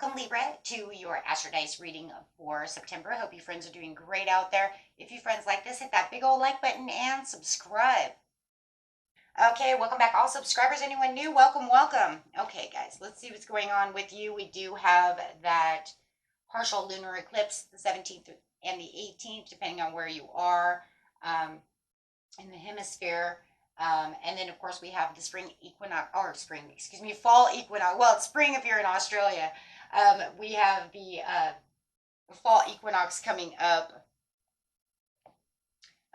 Welcome, Libra, to your Astro Dice reading for September. Hope you friends are doing great out there. If you friends like this, hit that big old like button and subscribe. Okay, welcome back, all subscribers. Anyone new, welcome, welcome. Okay, guys, let's see what's going on with you. We do have that partial lunar eclipse, the 17th and the 18th, depending on where you are in the hemisphere. And then, of course, we have the spring equinox, or fall equinox. Well, it's spring if you're in Australia. We have the fall equinox coming up.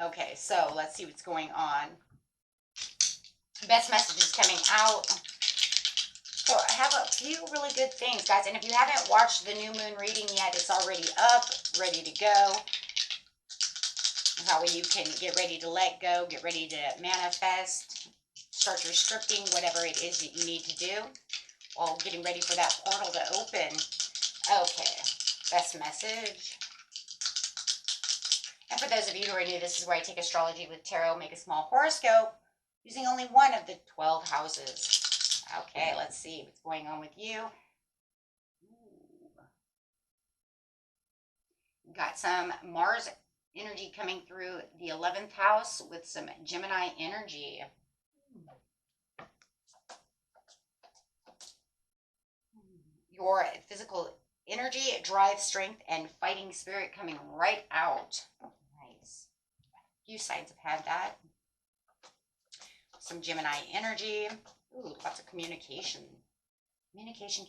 Okay, so let's see what's going on. Best messages coming out. So I have a few really good things, guys. And if you haven't watched the new moon reading yet, it's already up, ready to go. That way you can get ready to let go, get ready to manifest, start your scripting, whatever it is that you need to do, while getting ready for that portal to open. Okay, best message. And for those of you who are new, this is where I take astrology with tarot, make a small horoscope, using only one of the 12 houses. Okay, let's see what's going on with you. Got some Mars energy coming through the 11th house with some Gemini energy. Your physical energy, drive, strength, and fighting spirit coming right out. Nice. A few signs have had that. Some Gemini energy. Ooh, lots of communication. Communication.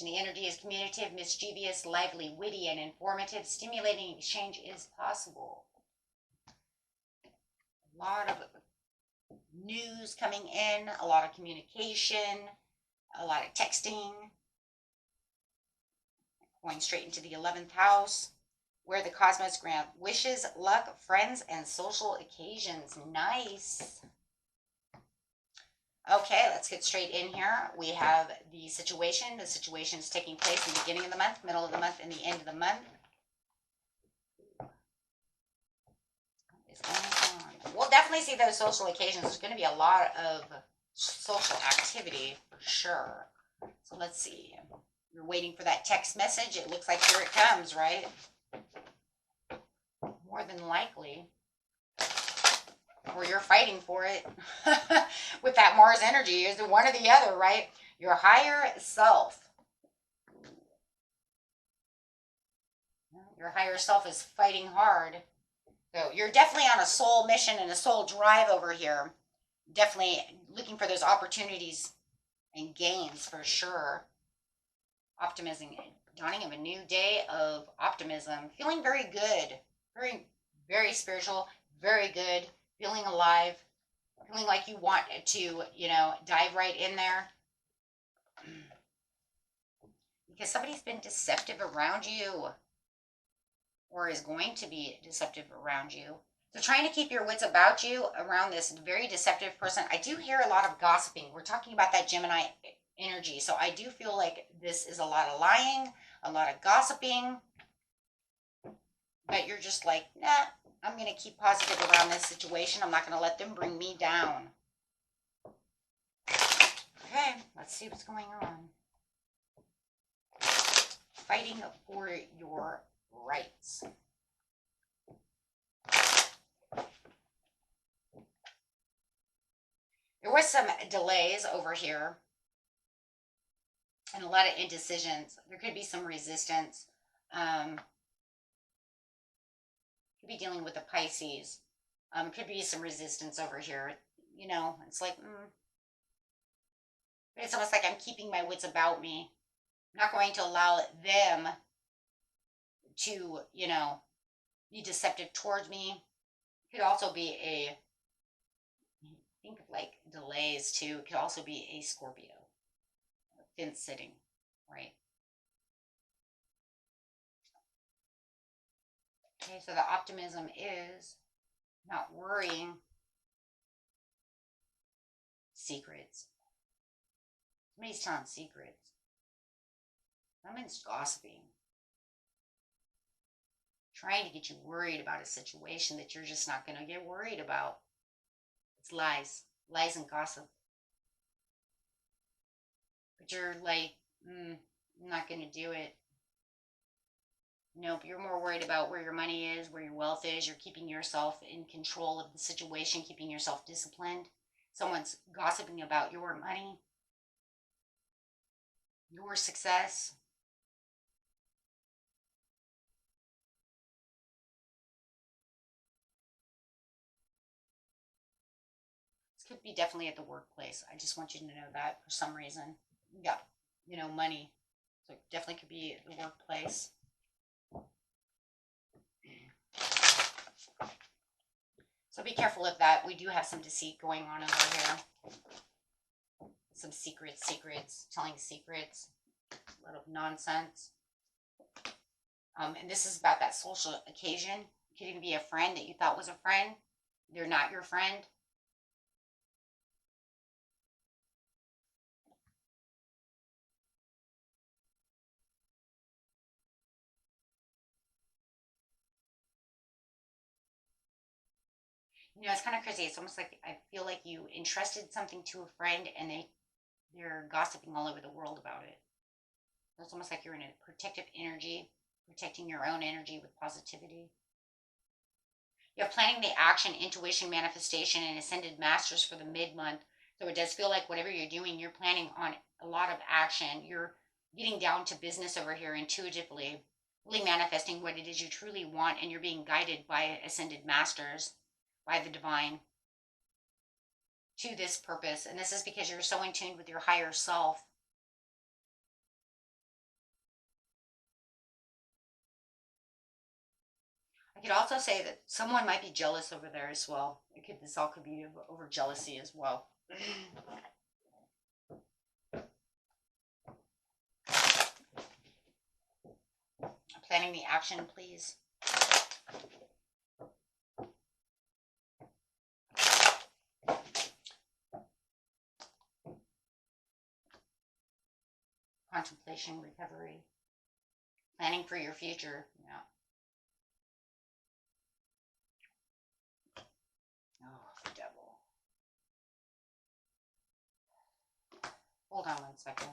The energy is communicative, mischievous, lively, witty, and informative. Stimulating exchange is possible. A lot of news coming in, a lot of communication, a lot of texting. Going straight into the 11th house, where the cosmos grant wishes, luck, friends, and social occasions. Nice. Okay, let's get straight in here. We have the situation. The situation is taking place in the beginning of the month, middle of the month, and the end of the month. What is going on? We'll definitely see those social occasions. There's going to be a lot of social activity for sure. So let's see. You're waiting for that text message. It looks like here it comes, right? More than likely. Or you're fighting for it with that Mars energy. Is one or the other, right? Your higher self. Your higher self is fighting hard. So you're definitely on a soul mission and a soul drive over here. Definitely looking for those opportunities and gains for sure. Optimism, dawning of a new day of optimism. Feeling very good. Very, very spiritual. Very good. Feeling alive, feeling like you want to, dive right in there. Because somebody's been deceptive around you or is going to be deceptive around you. So trying to keep your wits about you around this very deceptive person. I do hear a lot of gossiping. We're talking about that Gemini energy. So I do feel like this is a lot of lying, a lot of gossiping. But you're just like, nah. I'm going to keep positive around this situation. I'm not going to let them bring me down. Okay, let's see what's going on. Fighting for your rights. There was some delays over here and a lot of indecisions. There could be some resistance. Could be dealing with the Pisces. Could be some resistance over here. It's like, but it's almost like I'm keeping my wits about me. I'm not going to allow them to, be deceptive towards me. Could also be think of like delays too. Could also be a Scorpio. Fence sitting, right? Okay, so the optimism is not worrying. Secrets. Somebody's telling secrets. Someone's gossiping. Trying to get you worried about a situation that you're just not going to get worried about. It's lies. Lies and gossip. But you're like, I'm not going to do it. Nope, you're more worried about where your money is, where your wealth is. You're keeping yourself in control of the situation, keeping yourself disciplined. Someone's gossiping about your money, your success. This could be definitely at the workplace. I just want you to know that for some reason. Yeah, money. So it definitely could be at the workplace. So be careful of that. We do have some deceit going on over here. Some secrets, telling secrets, a lot of nonsense. And this is about that social occasion. It could even be a friend that you thought was a friend. They're not your friend. It's kind of crazy. It's almost like I feel like you entrusted something to a friend and they're gossiping all over the world about it. It's almost like you're in a protective energy, protecting your own energy with positivity. You're planning the action, intuition, manifestation, and ascended masters for the mid-month. So it does feel like whatever you're doing, you're planning on a lot of action. You're getting down to business over here intuitively, really manifesting what it is you truly want, and you're being guided by ascended masters, by the divine, to this purpose. And this is because you're so in tune with your higher self. I could also say that someone might be jealous over there as well. This all could be over jealousy as well. Planning the action, please. Contemplation, recovery, planning for your future. Yeah. Oh, the devil. Hold on 1 second.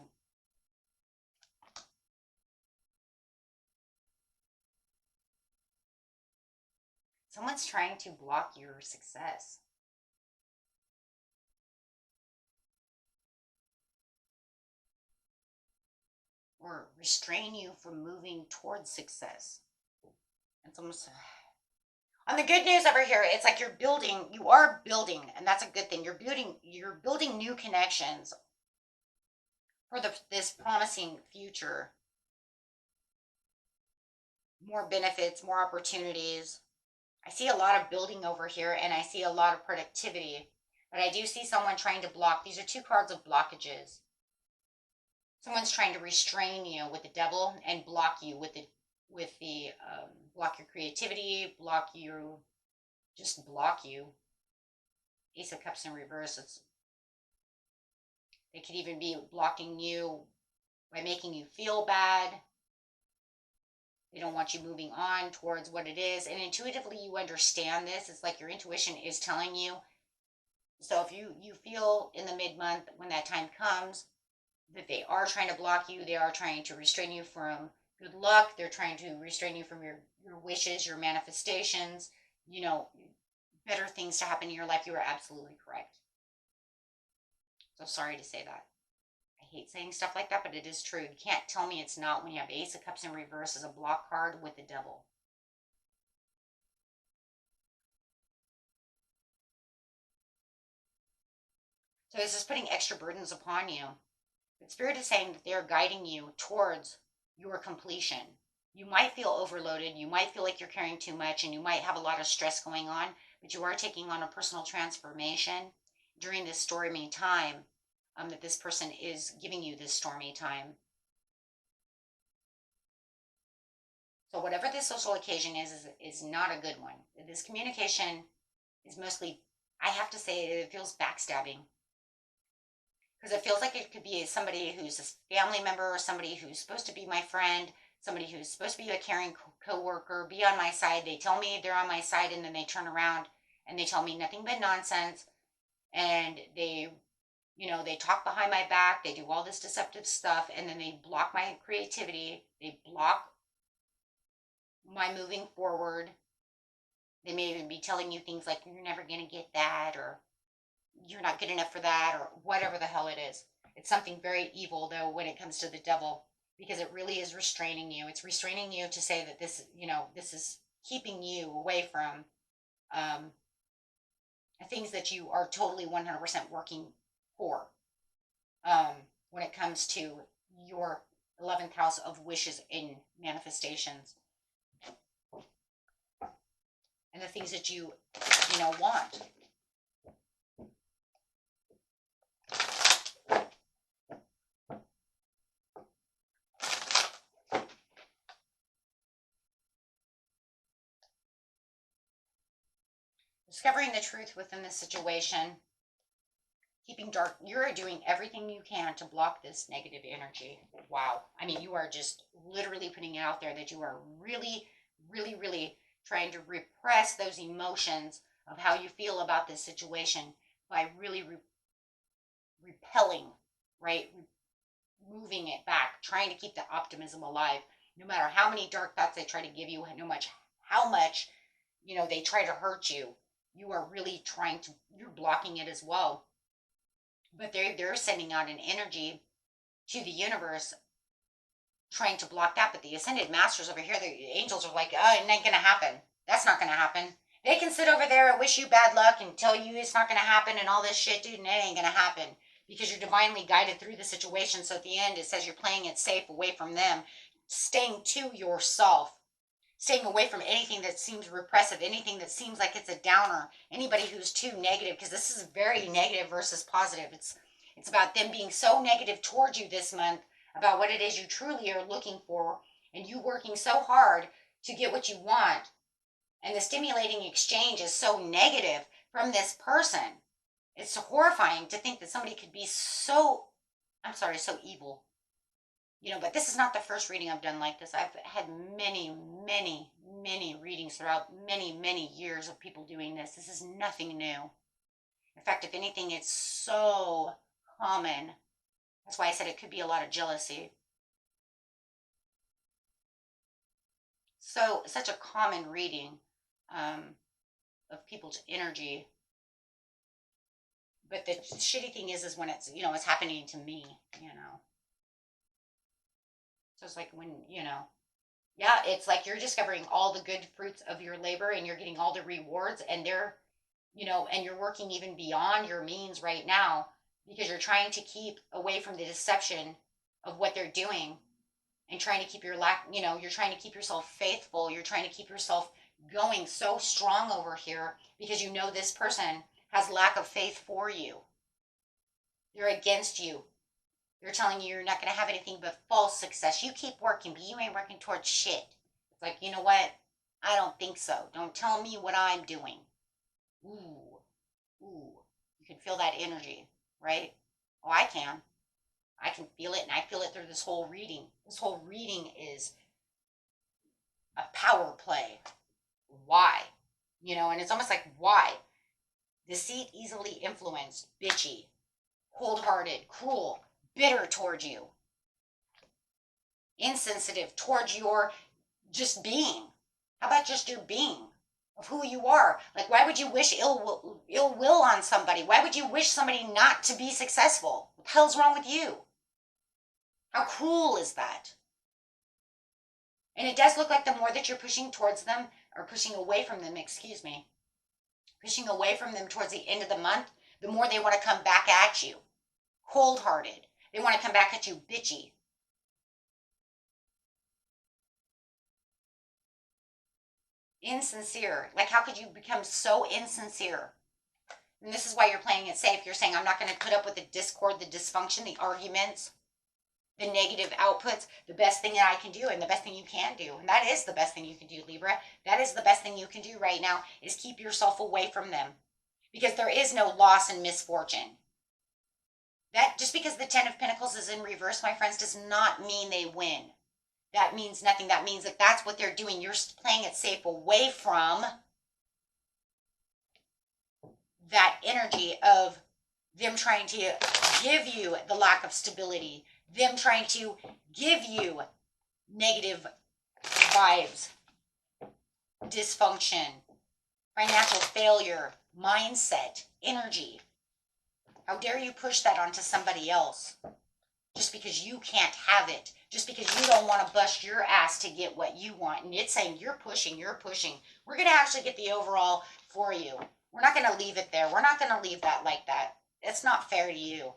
Someone's trying to block your success. Or restrain you from moving towards success. It's almost on the good news over here, it's like you are building, and that's a good thing. You're building new connections for this promising future. More benefits, more opportunities. I see a lot of building over here, and I see a lot of productivity. But I do see someone trying to block. These are 2 cards of blockages. Someone's trying to restrain you with the devil and block you with the block your creativity, block you. Ace of Cups in reverse. They could even be blocking you by making you feel bad. They don't want you moving on towards what it is. And intuitively, you understand this. It's like your intuition is telling you. So if you feel in the mid-month, when that time comes, that they are trying to block you, they are trying to restrain you from good luck, they're trying to restrain you from your wishes, your manifestations, better things to happen in your life, you are absolutely correct. So sorry to say that. I hate saying stuff like that, but it is true. You can't tell me it's not when you have Ace of Cups in reverse as a block card with the devil. So this is putting extra burdens upon you. But Spirit is saying that they're guiding you towards your completion. You might feel overloaded. You might feel like you're carrying too much, and you might have a lot of stress going on, but you are taking on a personal transformation during this stormy time that this person is giving you this stormy time. So whatever this social occasion is not a good one. This communication is mostly, I have to say, it feels backstabbing. Because it feels like it could be somebody who's a family member, or somebody who's supposed to be my friend, somebody who's supposed to be a caring co-worker, be on my side. They tell me they're on my side, and then they turn around and they tell me nothing but nonsense, and they You know, they talk behind my back, they do all this deceptive stuff, and then they block my creativity, they block my moving forward. They may even be telling you things like, you're never going to get that, or you're not good enough for that, or whatever the hell it is. It's something very evil, though, when it comes to the devil, because it really is restraining you. It's restraining you to say that this, you know, this is keeping you away from um, things that you are totally 100% working for. When it comes to your 11th house of wishes and manifestations and the things that you know, want. Discovering the truth within the situation, keeping dark. You're doing everything you can to block this negative energy. Wow. I mean, you are just literally putting it out there that you are really, really, really trying to repress those emotions of how you feel about this situation by really repelling, right? Moving it back, trying to keep the optimism alive. No matter how many dark thoughts they try to give you, how much, you know, they try to hurt you, you are really trying to, you're blocking it as well. But they're sending out an energy to the universe trying to block that. But the ascended masters over here, the angels are like, oh, it ain't gonna happen. That's not gonna happen. They can sit over there and wish you bad luck and tell you it's not gonna happen and all this shit, dude, and it ain't gonna happen because you're divinely guided through the situation. So at the end, it says you're playing it safe, away from them, staying to yourself, staying away from anything that seems repressive, anything that seems like it's a downer, anybody who's too negative, because this is very negative versus positive. It's about them being so negative towards you this month about what it is you truly are looking for, and you working so hard to get what you want. And the stimulating exchange is so negative from this person. It's horrifying to think that somebody could be so, I'm sorry, so evil. You know, but this is not the first reading I've done like this. I've had many, many, many readings throughout many, many years of people doing this. This is nothing new. In fact, if anything, it's so common. That's why I said it could be a lot of jealousy. So, such a common reading of people's energy. But the shitty thing is when it's, you know, it's happening to me, you know. So it's like when, you know, yeah, it's like you're discovering all the good fruits of your labor and you're getting all the rewards, and they're, you know, and you're working even beyond your means right now because you're trying to keep away from the deception of what they're doing and trying to keep your you know, you're trying to keep yourself faithful. You're trying to keep yourself going so strong over here because you know this person has lack of faith for you. They're against you. They're telling you you're not going to have anything but false success. You keep working, but you ain't working towards shit. It's like, you know what? I don't think so. Don't tell me what I'm doing. Ooh, ooh. You can feel that energy, right? Oh, I can. I can feel it, and I feel it through this whole reading. This whole reading is a power play. Why? You know, and it's almost like, why? Deceit, easily influenced, bitchy, cold-hearted, cruel, bitter towards you, insensitive towards your just being. How about just your being of who you are? Like, why would you wish ill will on somebody? Why would you wish somebody not to be successful? What the hell's wrong with you? How cruel is that? And it does look like the more that you're pushing towards them, or pushing away from them, excuse me, pushing away from them towards the end of the month, the more they want to come back at you. Cold-hearted. They want to come back at you bitchy. Insincere. Like, how could you become so insincere? And this is why you're playing it safe. You're saying, I'm not going to put up with the discord, the dysfunction, the arguments, the negative outputs. The best thing that I can do, and the best thing you can do, and that is the best thing you can do, Libra. That is the best thing you can do right now, is keep yourself away from them. Because there is no loss and misfortune. That, just because the Ten of Pentacles is in reverse, my friends, does not mean they win. That means nothing. That means that that's what they're doing. You're playing it safe away from that energy of them trying to give you the lack of stability, them trying to give you negative vibes, dysfunction, financial failure, mindset, energy. How dare you push that onto somebody else just because you can't have it, just because you don't want to bust your ass to get what you want. And it's saying you're pushing, you're pushing. We're going to actually get the overall for you. We're not going to leave it there. We're not going to leave that like that. It's not fair to you.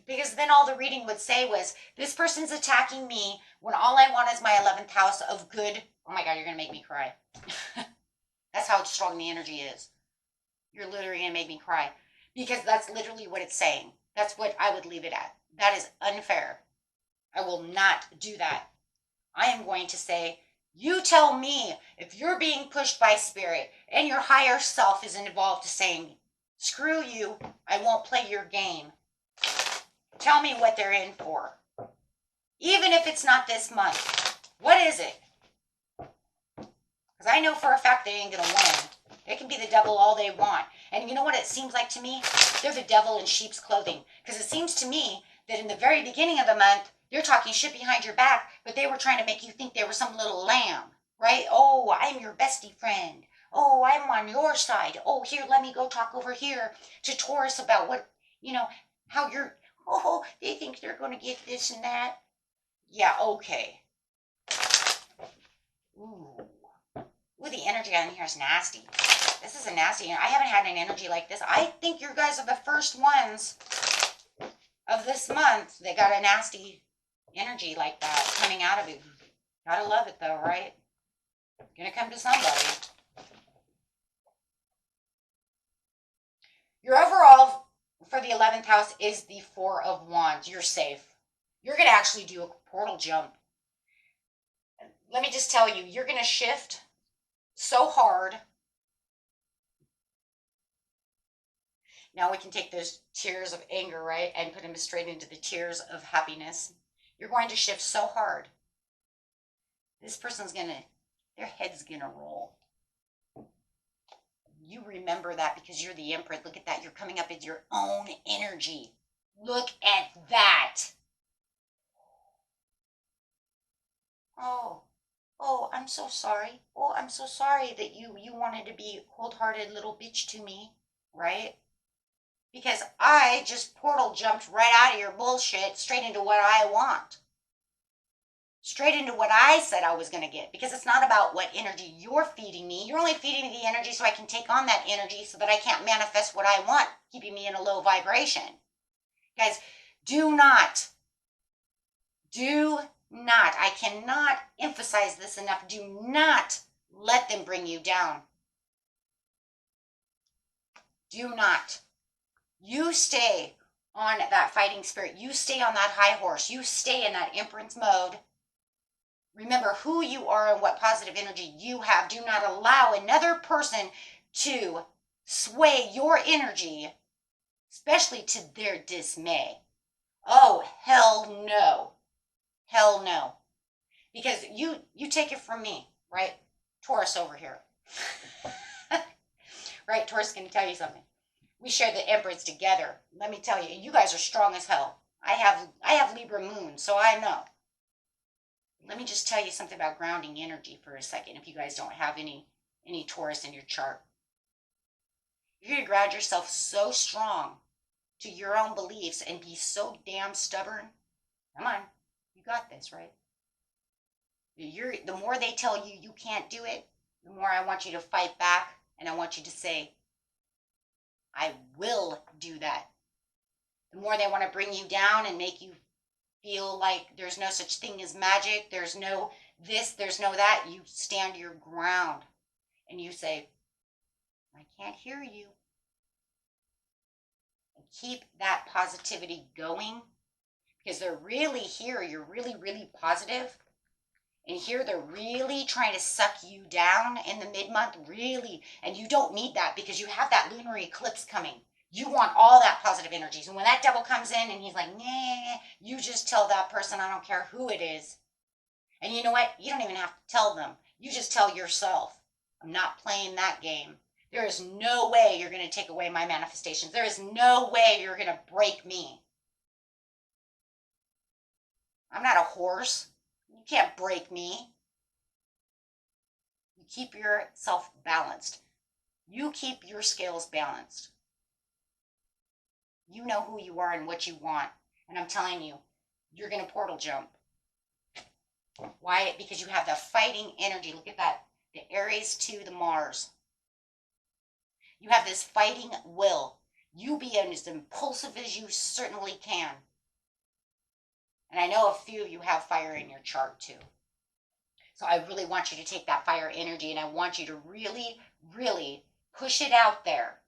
Because then all the reading would say was, this person's attacking me when all I want is my 11th house of good. Oh my God, you're going to make me cry. That's how strong the energy is. You're literally going to make me cry. Because that's literally what it's saying. That's what I would leave it at. That is unfair. I will not do that. I am going to say, you tell me if you're being pushed by spirit and your higher self is involved to saying, screw you, I won't play your game. Tell me what they're in for. Even if it's not this month. What is it? Because I know for a fact they ain't going to win. They can be the devil all they want. And you know what it seems like to me? They're the devil in sheep's clothing. Because it seems to me that in the very beginning of the month, they're talking shit behind your back, but they were trying to make you think they were some little lamb, right? Oh, I'm your bestie friend. Oh, I'm on your side. Oh, here, let me go talk over here to Taurus about what, how you're, they think they're going to get this and that. Yeah, okay. Ooh, the energy on here is nasty. This is a nasty, I haven't had an energy like this. I think you guys are the first ones of this month that got a nasty energy like that coming out of it. Gotta love it though, right? Gonna come to somebody. Your overall for the 11th house is the 4 of Wands. You're safe. You're gonna actually do a portal jump. Let me just tell you, you're gonna shift so hard. Now we can take those tears of anger, right, and put them straight into the tears of happiness. You're going to shift so hard. This person's their head's gonna roll. You remember that because you're the Emperor. Look at that. You're coming up with your own energy. Look at that. Oh, I'm so sorry. Oh, I'm so sorry that you wanted to be a cold-hearted little bitch to me, right? Because I just portal jumped right out of your bullshit straight into what I want. Straight into what I said I was going to get. Because it's not about what energy you're feeding me. You're only feeding me the energy so I can take on that energy so that I can't manifest what I want, keeping me in a low vibration. Guys, do not, I cannot emphasize this enough, do not let them bring you down. Do not. You stay on that fighting spirit. You stay on that high horse. You stay in that Empress mode. Remember who you are and what positive energy you have. Do not allow another person to sway your energy, especially to their dismay. Oh, hell no. Hell no. Because you take it from me, right? Taurus over here. Right, Taurus can tell you something. We share the Empress together. Let me tell you, you guys are strong as hell. I have Libra moon, so I know. Let me just tell you something about grounding energy for a second if you guys don't have any Taurus in your chart. You're going to ground yourself so strong to your own beliefs and be so damn stubborn. Come on, you got this, right? The more they tell you you can't do it, the more I want you to fight back, and I want you to say, I will do that. The more they want to bring you down and make you feel like there's no such thing as magic, there's no this, there's no that, you stand your ground and you say, I can't hear you. And keep that positivity going because they're really here. You're really, really positive. And here they're really trying to suck you down in the mid-month, really. And you don't need that because you have that lunar eclipse coming. You want all that positive energy. So when that devil comes in and he's like, nah, you just tell that person, I don't care who it is. And you know what? You don't even have to tell them. You just tell yourself, I'm not playing that game. There is no way you're going to take away my manifestations. There is no way you're going to break me. I'm not a horse. You can't break me. You keep yourself balanced. You keep your scales balanced. You know who you are and what you want. And I'm telling you, you're going to portal jump. Why? Because you have the fighting energy. Look at that. The Aries to the Mars. You have this fighting will. You be as impulsive as you certainly can. And I know a few of you have fire in your chart too. So I really want you to take that fire energy and I want you to really, really push it out there.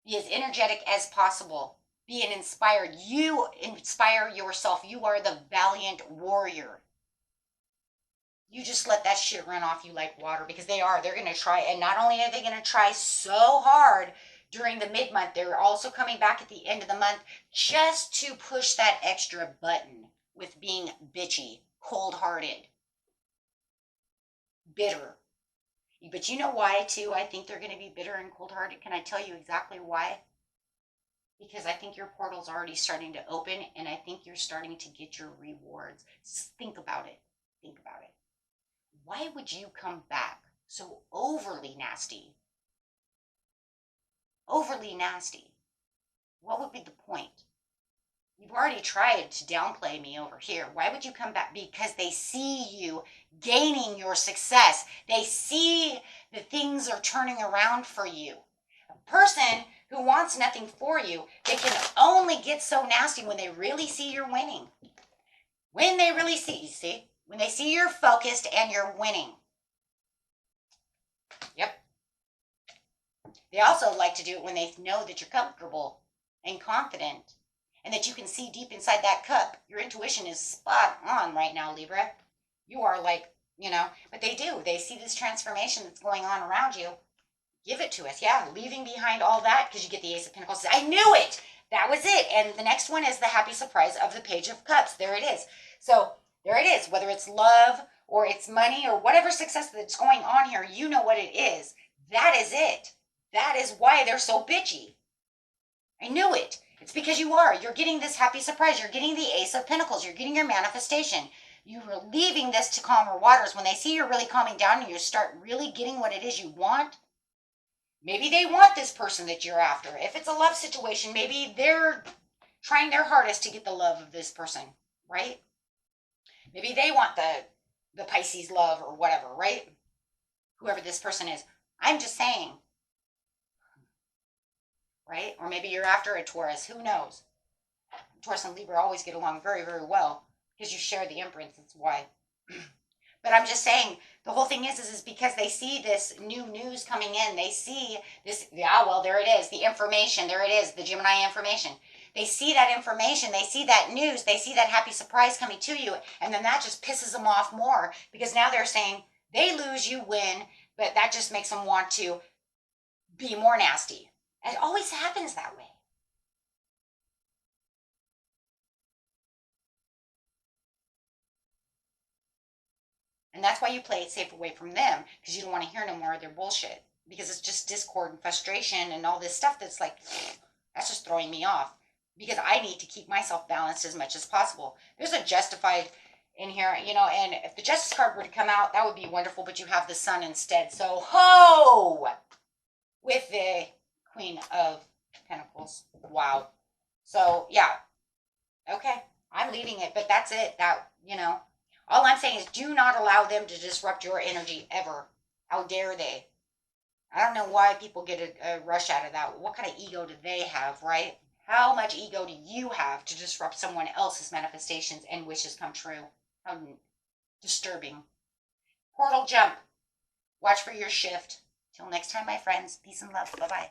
Be as energetic as possible. Be an inspired. You inspire yourself. You are the valiant warrior. You just let that shit run off you like water because they are. They're going to try. And not only are they going to try so hard during the mid-month, they're also coming back at the end of the month just to push that extra button with being bitchy, cold-hearted, bitter. But you know why, too? I think they're going to be bitter and cold-hearted. Can I tell you exactly why? Because I think your portal's already starting to open, and I think you're starting to get your rewards. Think about it. Think about it. Why would you come back so overly nasty? Overly nasty. What would be the point? You've already tried to downplay me over here. Why would you come back? Because they see you gaining your success. They see that things are turning around for you. A person who wants nothing for you, they can only get so nasty when they really see you're winning. When they really see, you see? When they see you're focused and you're winning. Yep. They also like to do it when they know that you're comfortable and confident and that you can see deep inside that cup. Your intuition is spot on right now, Libra. You are like, but they do. They see this transformation that's going on around you. Give it to us. Yeah, leaving behind all that because you get the Ace of Pentacles. I knew it. That was it. And the next one is the happy surprise of the Page of Cups. There it is. So there it is. Whether it's love or it's money or whatever success that's going on here, you know what it is. That is it. That is why they're so bitchy. I knew it. It's because you are. You're getting this happy surprise. You're getting the Ace of Pentacles. You're getting your manifestation. You're leaving this to calmer waters. When they see you're really calming down and you start really getting what it is you want, maybe they want this person that you're after. If it's a love situation, maybe they're trying their hardest to get the love of this person, right? Maybe they want the Pisces love or whatever, right? Whoever this person is. I'm just saying. Right? Or maybe you're after a Taurus. Who knows? Taurus and Libra always get along very, very well because you share the imprints. That's why. But I'm just saying, the whole thing is because they see this new news coming in. They see this, there it is, the information. There it is, the Gemini information. They see that information. They see that news. They see that happy surprise coming to you. And then that just pisses them off more because now they're saying they lose, you win. But that just makes them want to be more nasty. It always happens that way. And that's why you play it safe away from them, because you don't want to hear no more of their bullshit. Because it's just discord and frustration and all this stuff that's like, that's just throwing me off. Because I need to keep myself balanced as much as possible. There's a justified in here, and if the Justice card were to come out, that would be wonderful, but you have the Sun instead. So, ho! With the Queen of Pentacles. Wow. So, yeah. Okay. I'm leaving it, but that's it. All I'm saying is do not allow them to disrupt your energy ever. How dare they? I don't know why people get a rush out of that. What kind of ego do they have, right? How much ego do you have to disrupt someone else's manifestations and wishes come true? How disturbing. Portal jump. Watch for your shift. Till next time, my friends. Peace and love. Bye-bye.